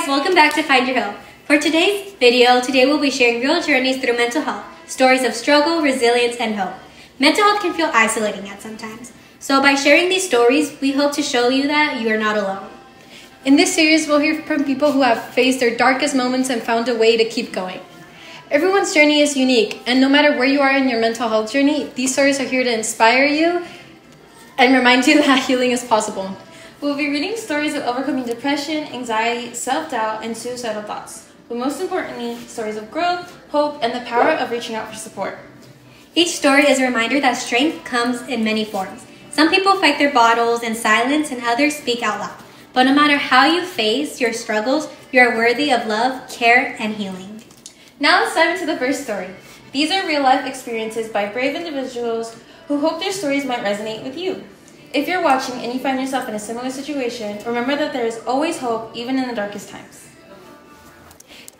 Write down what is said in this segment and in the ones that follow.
guys, welcome back to Find Your Hope. For today's video, we'll be sharing real journeys through mental health, stories of struggle, resilience, and hope. Mental health can feel isolating at sometimes. So by sharing these stories, we hope to show you that you are not alone. In this series, we'll hear from people who have faced their darkest moments and found a way to keep going. Everyone's journey is unique, and no matter where you are in your mental health journey, these stories are here to inspire you and remind you that healing is possible. We'll be reading stories of overcoming depression, anxiety, self-doubt, and suicidal thoughts. But most importantly, stories of growth, hope, and the power of reaching out for support. Each story is a reminder that strength comes in many forms. Some people fight their battles in silence and others speak out loud. But no matter how you face your struggles, you are worthy of love, care, and healing. Now let's dive into the first story. These are real-life experiences by brave individuals who hope their stories might resonate with you. If you're watching and you find yourself in a similar situation, remember that there is always hope, even in the darkest times.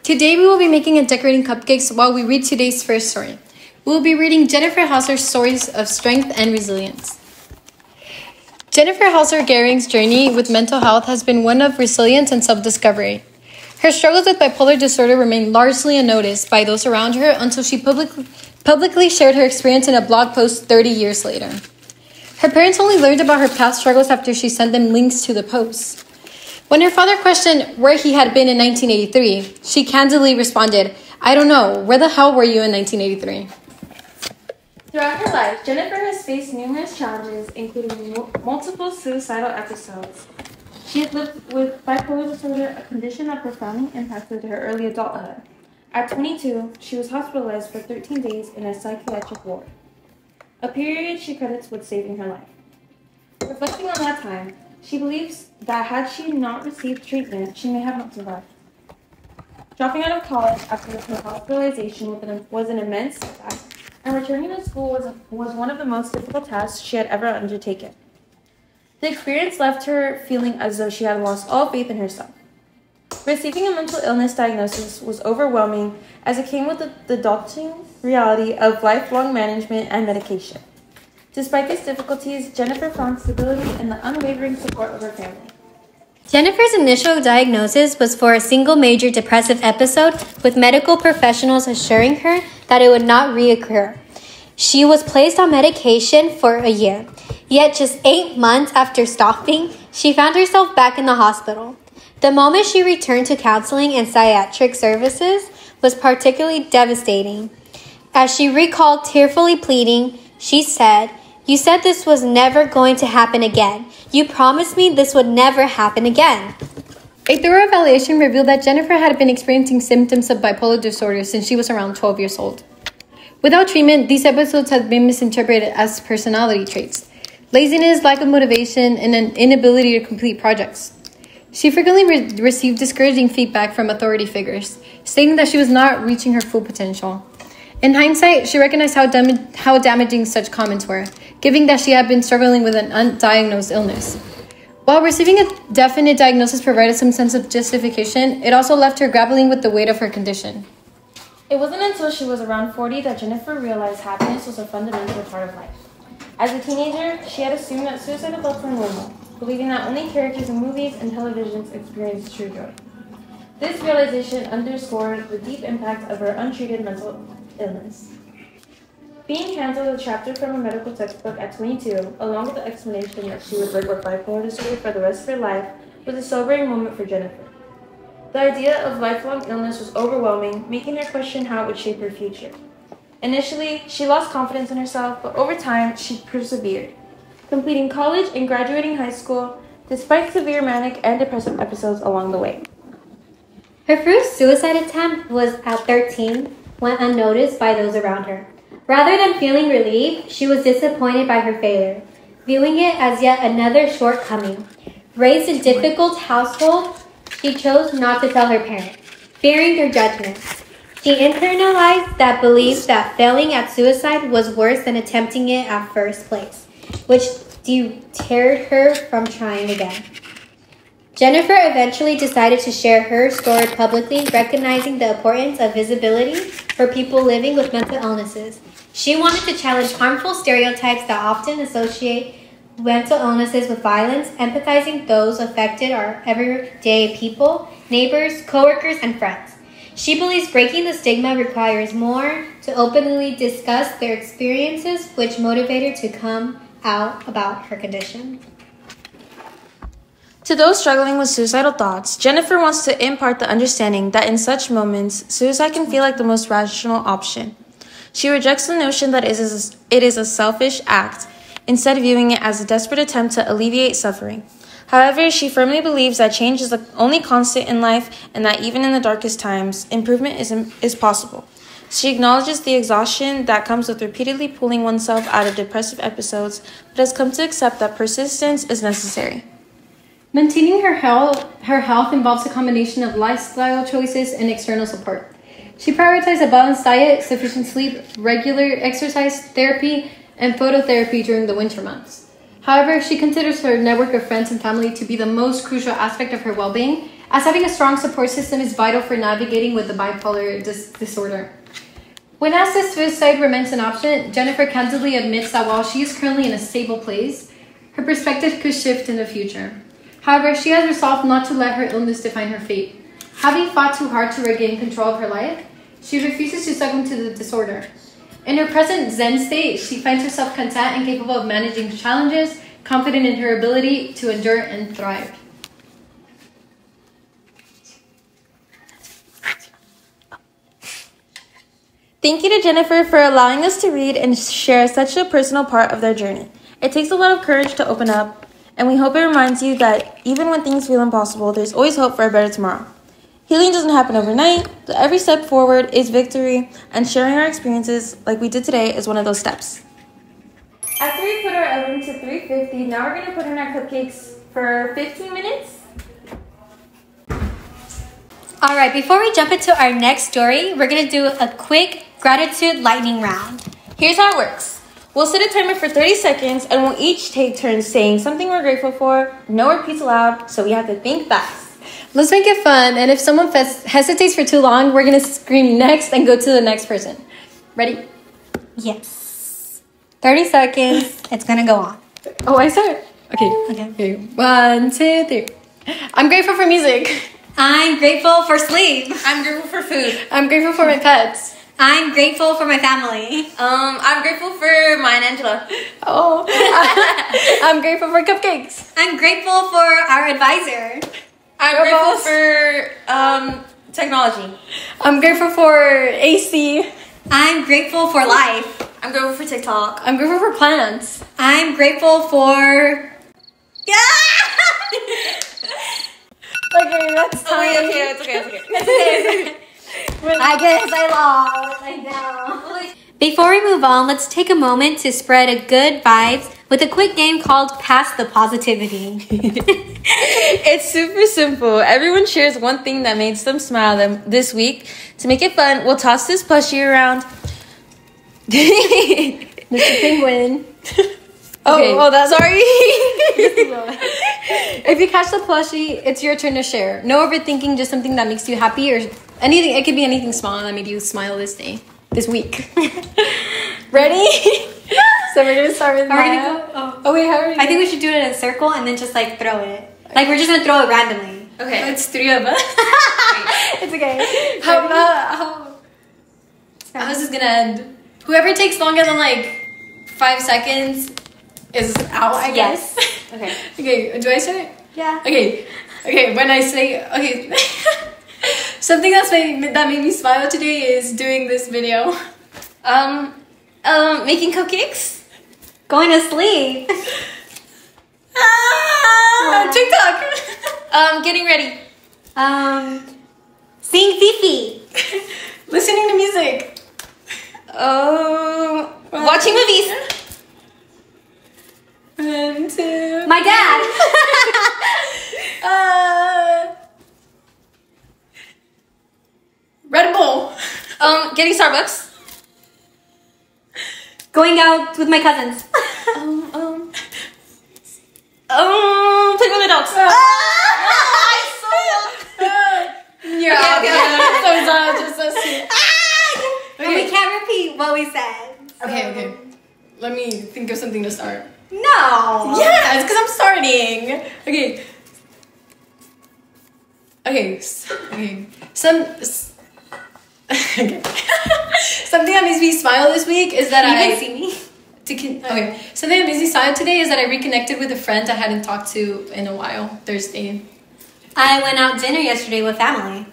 Today we will be making and decorating cupcakes while we read today's first story. We will be reading Jennifer Haussler's stories of strength and resilience. Jennifer Haussler-Gehring's journey with mental health has been one of resilience and self-discovery. Her struggles with bipolar disorder remain largely unnoticed by those around her until she publicly shared her experience in a blog post 30 years later. Her parents only learned about her past struggles after she sent them links to the posts. When her father questioned where he had been in 1983, she candidly responded, "I don't know, where the hell were you in 1983? Throughout her life, Jennifer has faced numerous challenges, including multiple suicidal episodes. She had lived with bipolar disorder, a condition that profoundly impacted her early adulthood. At 22, she was hospitalized for 13 days in a psychiatric ward, a period she credits with saving her life. Reflecting on that time, she believes that had she not received treatment, she may have not survived. Dropping out of college after her hospitalization was an immense setback, and returning to school was one of the most difficult tasks she had ever undertaken. The experience left her feeling as though she had lost all faith in herself. Receiving a mental illness diagnosis was overwhelming, as it came with the daunting reality of lifelong management and medication. Despite these difficulties, Jennifer found stability in the unwavering support of her family. Jennifer's initial diagnosis was for a single major depressive episode, with medical professionals assuring her that it would not reoccur. She was placed on medication for a year, yet just 8 months after stopping, she found herself back in the hospital. The moment she returned to counseling and psychiatric services was particularly devastating. As she recalled tearfully pleading, she said, "You said this was never going to happen again. You promised me this would never happen again." A thorough evaluation revealed that Jennifer had been experiencing symptoms of bipolar disorder since she was around 12 years old. Without treatment, these episodes had been misinterpreted as personality traits, laziness, lack of motivation, and an inability to complete projects. She frequently received discouraging feedback from authority figures, stating that she was not reaching her full potential. In hindsight, she recognized how damaging such comments were, given that she had been struggling with an undiagnosed illness. While receiving a definite diagnosis provided some sense of justification, it also left her grappling with the weight of her condition. It wasn't until she was around 40 that Jennifer realized happiness was a fundamental part of life. As a teenager, she had assumed that suicidal thoughts were normal, believing that only characters in movies and televisions experienced true joy. This realization underscored the deep impact of her untreated mental illness. Being handed a chapter from a medical textbook at 22, along with the explanation that she would live with bipolar disorder for the rest of her life, was a sobering moment for Jennifer. The idea of lifelong illness was overwhelming, making her question how it would shape her future. Initially, she lost confidence in herself, but over time, she persevered, completing college and graduating high school, despite severe manic and depressive episodes along the way. Her first suicide attempt was at 13, went unnoticed by those around her. Rather than feeling relieved, she was disappointed by her failure, viewing it as yet another shortcoming. Raised in a difficult household, she chose not to tell her parents, fearing their judgments. She internalized that belief that failing at suicide was worse than attempting it at first place, which deterred her from trying again. Jennifer eventually decided to share her story publicly, recognizing the importance of visibility for people living with mental illnesses. She wanted to challenge harmful stereotypes that often associate mental illnesses with violence, empathizing those affected are everyday people, neighbors, coworkers, and friends. She believes breaking the stigma requires more to openly discuss their experiences, which motivate her to come out about her condition. To those struggling with suicidal thoughts, Jennifer wants to impart the understanding that in such moments, suicide can feel like the most rational option. She rejects the notion that it is a selfish act, instead viewing it as a desperate attempt to alleviate suffering. However, she firmly believes that change is the only constant in life and that even in the darkest times, improvement is possible. She acknowledges the exhaustion that comes with repeatedly pulling oneself out of depressive episodes, but has come to accept that persistence is necessary. Maintaining her health involves a combination of lifestyle choices and external support. She prioritizes a balanced diet, sufficient sleep, regular exercise, therapy, and phototherapy during the winter months. However, she considers her network of friends and family to be the most crucial aspect of her well-being, as having a strong support system is vital for navigating with the bipolar disorder. When asked if suicide remains an option, Jennifer candidly admits that while she is currently in a stable place, her perspective could shift in the future. However, she has resolved not to let her illness define her fate. Having fought too hard to regain control of her life, she refuses to succumb to the disorder. In her present Zen state, she finds herself content and capable of managing challenges, confident in her ability to endure and thrive. Thank you to Jennifer for allowing us to read and share such a personal part of their journey. It takes a lot of courage to open up, and we hope it reminds you that even when things feel impossible, there's always hope for a better tomorrow. Healing doesn't happen overnight, but every step forward is victory, and sharing our experiences like we did today is one of those steps. After we put our oven to 350, now we're going to put in our cupcakes for 15 minutes. All right, before we jump into our next story, we're going to do a quick gratitude lightning round. Here's how it works. We'll set a timer for 30 seconds, and we'll each take turns saying something we're grateful for. No repeats allowed, so we have to think fast. Let's make it fun, and if someone hesitates for too long, we're going to scream next and go to the next person. Ready? Yes. 30 seconds. It's going to go on. Oh, I start? Okay. 1, 2, 3. I'm grateful for music. I'm grateful for sleep. I'm grateful for food. I'm grateful for my pets. I'm grateful for my family. I'm grateful for mine, Angela. Oh. I'm grateful for cupcakes. I'm grateful for our advisor. I'm grateful for technology. I'm grateful for AC. I'm grateful for life. I'm grateful for TikTok. I'm grateful for plants. I'm grateful for... Okay, that's time. It's okay. I guess I lost. I know. Before we move on, let's take a moment to spread a good vibes with a quick game called Pass the Positivity. It's super simple. Everyone shares one thing that made them smile this week. To make it fun, we'll toss this plushie around. Mr. Penguin. Okay. Oh, that's sorry. If you catch the plushie, it's your turn to share. No overthinking, just something that makes you happy or anything. It could be anything small that made you smile this week. Ready? So we're gonna start with Go? Oh wait, how are you? I think we should do it in a circle and then just like throw it. Like we're just gonna throw it randomly. Okay. It's 3 of us. It's okay. How is this gonna end? Whoever takes longer than like 5 seconds is out, I guess. Okay. Okay, do I start? Yeah. Okay, when I say, okay. Something that made me smile today is doing this video. Making cupcakes? Going to sleep. TikTok. Getting ready. Seeing Fifi. Listening to music. Watching movies. 1, 2. My dad. Red Bull. Getting Starbucks. Going out with my cousins. Playing with my dogs. You're out. So it's not just us two. And we can't repeat what we said. So. Okay. Let me think of something to start. No. Yes, because I'm starting. Okay. Okay. Okay. Something that makes me smile this week is that see me? Something that makes me smile today is that I reconnected with a friend I hadn't talked to in a while. Thursday. I went out dinner yesterday with family.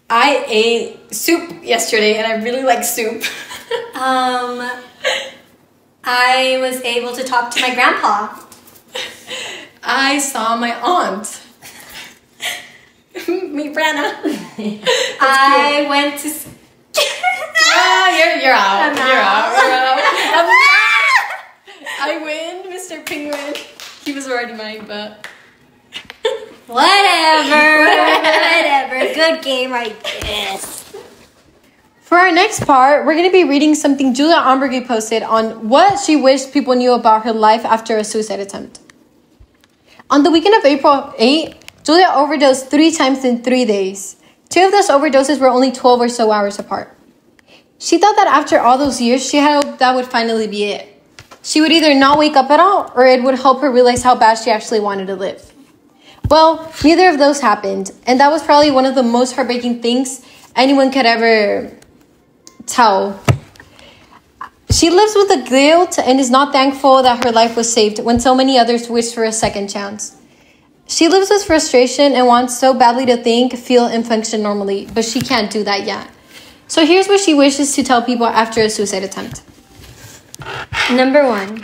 I ate soup yesterday, and I really like soup. I was able to talk to my grandpa. I saw my aunt. Me, Brenna. I went to. You're out. I'm You're out. out. I win, Mr. Penguin. He was already mine, but. Whatever. Good game, I guess. For our next part, we're going to be reading something Julia Amburgey posted on what she wished people knew about her life after a suicide attempt. On the weekend of April 8, Julia overdosed 3 times in 3 days. 2 of those overdoses were only 12 or so hours apart. She thought that after all those years, she had hoped that would finally be it. She would either not wake up at all, or it would help her realize how bad she actually wanted to live. Well, neither of those happened, and that was probably one of the most heartbreaking things anyone could ever tell. She lives with the guilt and is not thankful that her life was saved when so many others wished for a second chance. She lives with frustration and wants so badly to think, feel, and function normally, but she can't do that yet. So here's what she wishes to tell people after a suicide attempt. Number 1,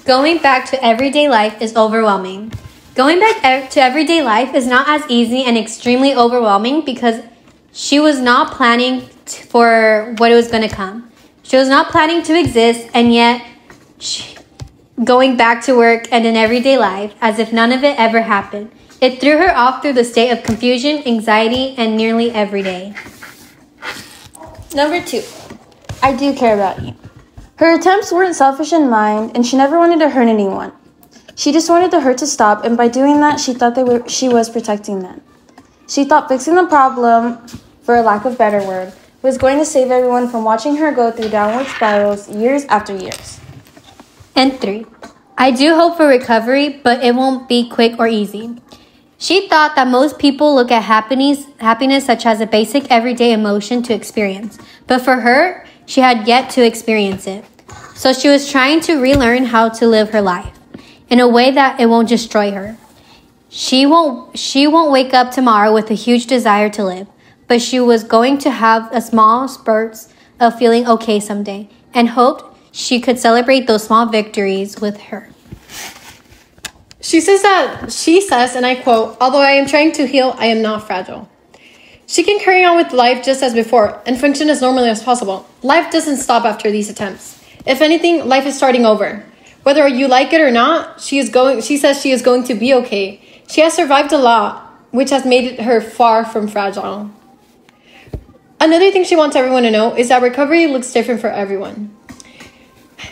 going back to everyday life is overwhelming. Going back to everyday life is not as easy and extremely overwhelming because she was not planning for what was going to come. She was not planning to exist, and yet going back to work and in everyday life as if none of it ever happened. It threw her off through the state of confusion, anxiety, and nearly every day. Number 2, I do care about you. Her attempts weren't selfish in mind, and she never wanted to hurt anyone. She just wanted the hurt to stop, and by doing that, she thought she was protecting them. She thought fixing the problem, for a lack of better word, was going to save everyone from watching her go through downward spirals years after years. And 3, I do hope for recovery, but it won't be quick or easy. She thought that most people look at happiness such as a basic everyday emotion to experience, but for her, she had yet to experience it. So she was trying to relearn how to live her life in a way that it won't destroy her. She won't wake up tomorrow with a huge desire to live, but she was going to have a small spurts of feeling okay someday and hoped she could celebrate those small victories with her. She says, and I quote, "Although I am trying to heal, I am not fragile." She can carry on with life just as before and function as normally as possible. Life doesn't stop after these attempts. If anything, life is starting over. Whether you like it or not, she says she is going to be okay. She has survived a lot, which has made her far from fragile. Another thing she wants everyone to know is that recovery looks different for everyone.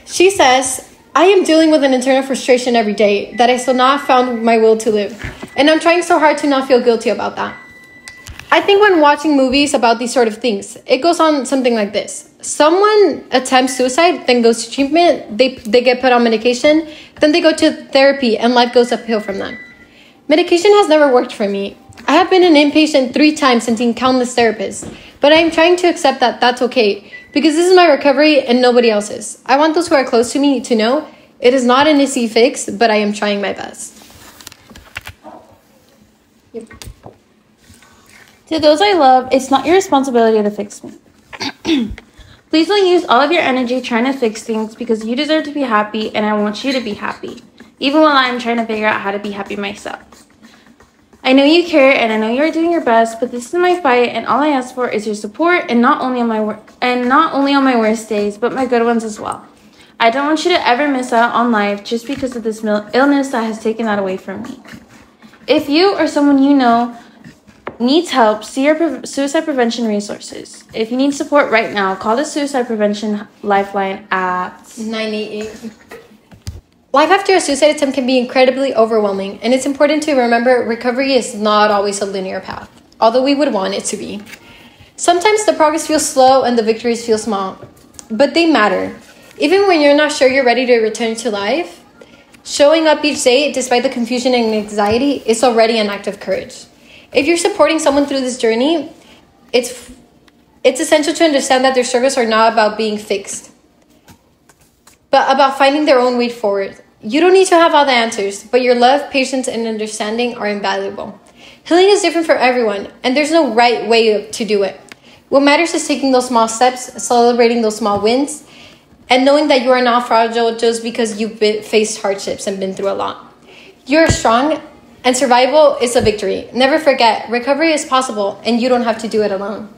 She says, "I am dealing with an internal frustration every day that I still not found my will to live. And I'm trying so hard to not feel guilty about that." I think when watching movies about these sort of things, it goes on something like this. Someone attempts suicide, then goes to treatment, they get put on medication, then they go to therapy, and life goes uphill from them. Medication has never worked for me. I have been an inpatient 3 times and seen countless therapists, but I am trying to accept that that's okay, because this is my recovery and nobody else's. I want those who are close to me to know it is not an easy fix, but I am trying my best. Yep. To those I love, it's not your responsibility to fix me. Please don't use all of your energy trying to fix things because you deserve to be happy and I want you to be happy, even while I'm trying to figure out how to be happy myself. I know you care and I know you are doing your best, but this is my fight and all I ask for is your support and not only on my worst days, but my good ones as well. I don't want you to ever miss out on life just because of this illness that has taken that away from me. If you or someone you know needs help, see your suicide prevention resources. If you need support right now, call the Suicide Prevention Lifeline at 988. Life after a suicide attempt can be incredibly overwhelming, and it's important to remember recovery is not always a linear path, although we would want it to be. Sometimes the progress feels slow and the victories feel small, but they matter. Even when you're not sure you're ready to return to life, showing up each day despite the confusion and anxiety is already an act of courage. If you're supporting someone through this journey, it's essential to understand that their struggles are not about being fixed, but about finding their own way forward. You don't need to have all the answers, but your love, patience, and understanding are invaluable. Healing is different for everyone, and there's no right way to do it. What matters is taking those small steps, celebrating those small wins, and knowing that you are not fragile just because you've faced hardships and been through a lot. You're strong, and survival is a victory. Never forget, recovery is possible, and you don't have to do it alone.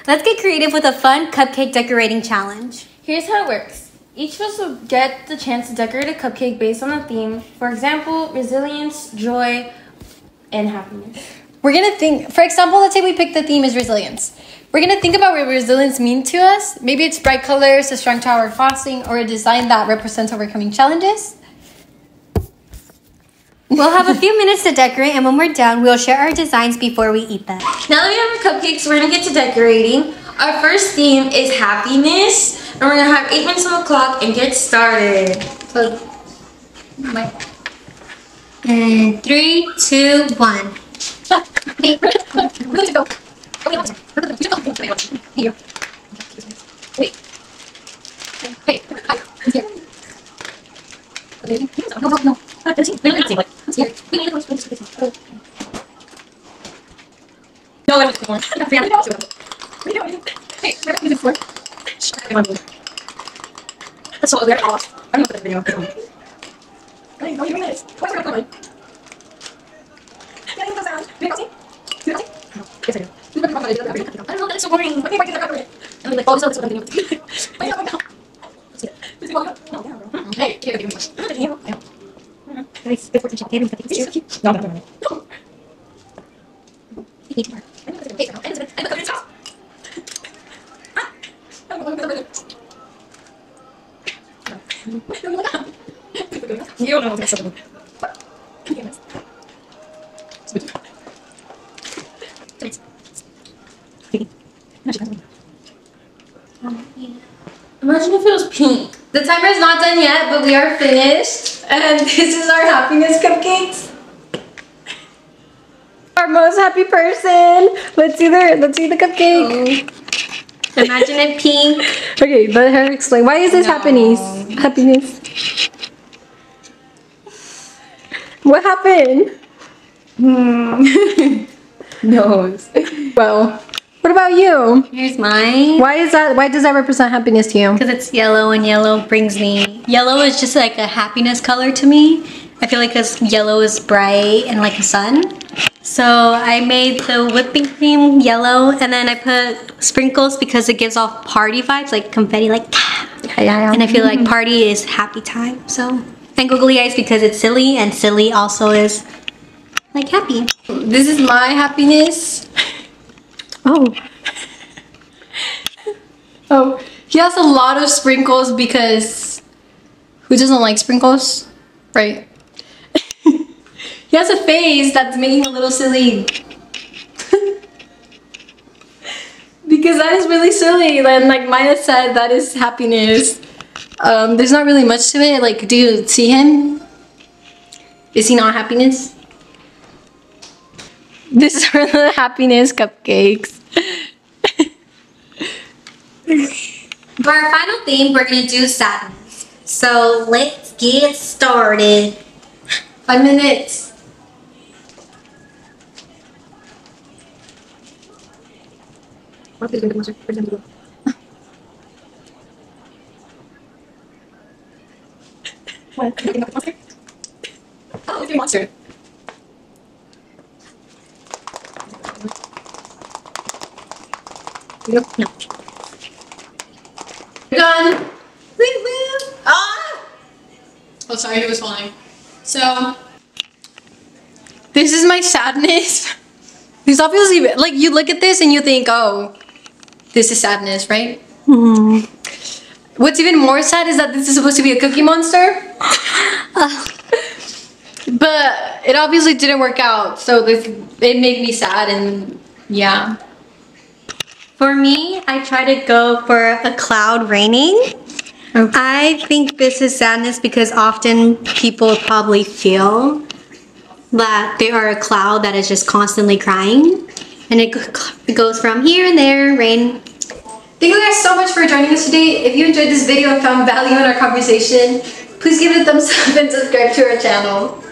Let's get creative with a fun cupcake decorating challenge. Here's how it works. Each of us will get the chance to decorate a cupcake based on a theme. For example, resilience, joy, and happiness. We're gonna think, for example, let's say we pick the theme as resilience. We're gonna think about what resilience means to us. Maybe it's bright colors, a strong tower of frosting, or a design that represents overcoming challenges. We'll have a few minutes to decorate, and when we're done, we'll share our designs before we eat them. Now that we have our cupcakes, we're gonna get to decorating. Our first theme is happiness, and we're gonna have 8 minutes on the clock and get started. So, and 3, 2, 1. That's so weird. I'm not putting video. I didn't know you were doing this. Why are you recording? Yeah, I think that's Do you see? Do you see? No. Yes, I do. I don't know, that's so boring. Okay, why did I record it? And I'm like, oh, this is what I'm doing. Wait, no, no. Let's get it. This is what I'm doing. No, no. Hey, here, give me one. I know. Nice. Good fortune. Hey, no, no, no, no. You need to work. I know this is a paper. I know this is a you don't know what's going Imagine if it was pink. The timer is not done yet, but we are finished. And this is our happiness cupcakes. Our most happy person. Let's see the cupcake. Oh. Imagine it pink. Okay, let her explain. Why is this happiness? Happiness. What happened? Nose. Well, what about you? Here's mine. Why is that? Why does that represent happiness to you? Because it's yellow, and yellow brings me... Yellow is just like a happiness color to me. I feel like because yellow is bright and like a sun. So I made the whipping cream yellow, and then I put sprinkles because it gives off party vibes, like confetti, like... And I feel like party is happy time, so... And googly eyes because it's silly, and silly also is like happy. This is my happiness. Oh. Oh, he has a lot of sprinkles because who doesn't like sprinkles, right? He has a face that's making a little silly. Because that is really silly. And like Maya said, that is happiness. There's not really much to it. Like, do you see him? Is he not happiness? This is for the happiness cupcakes. For our final theme, we're gonna do sadness. So let's get started. 5 minutes. What is going to be what? Monster? Oh, it's a monster. No. Done. Ah! Oh, sorry, he was falling. So, this is my sadness. Because obviously, like, you look at this and you think, oh, this is sadness, right? Mm. What's even more sad is that this is supposed to be a cookie monster. But it obviously didn't work out, so it made me sad, and yeah. For me, I try to go for a cloud raining. I think this is sadness because often people probably feel that they are a cloud that is just constantly crying. And it goes from here and there, rain. Thank you guys so much for joining us today. If you enjoyed this video and found value in our conversation, please give it a thumbs up and subscribe to our channel.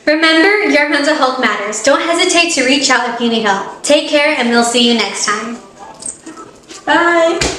Remember, your mental health matters. Don't hesitate to reach out if you need help. Take care and we'll see you next time. Bye!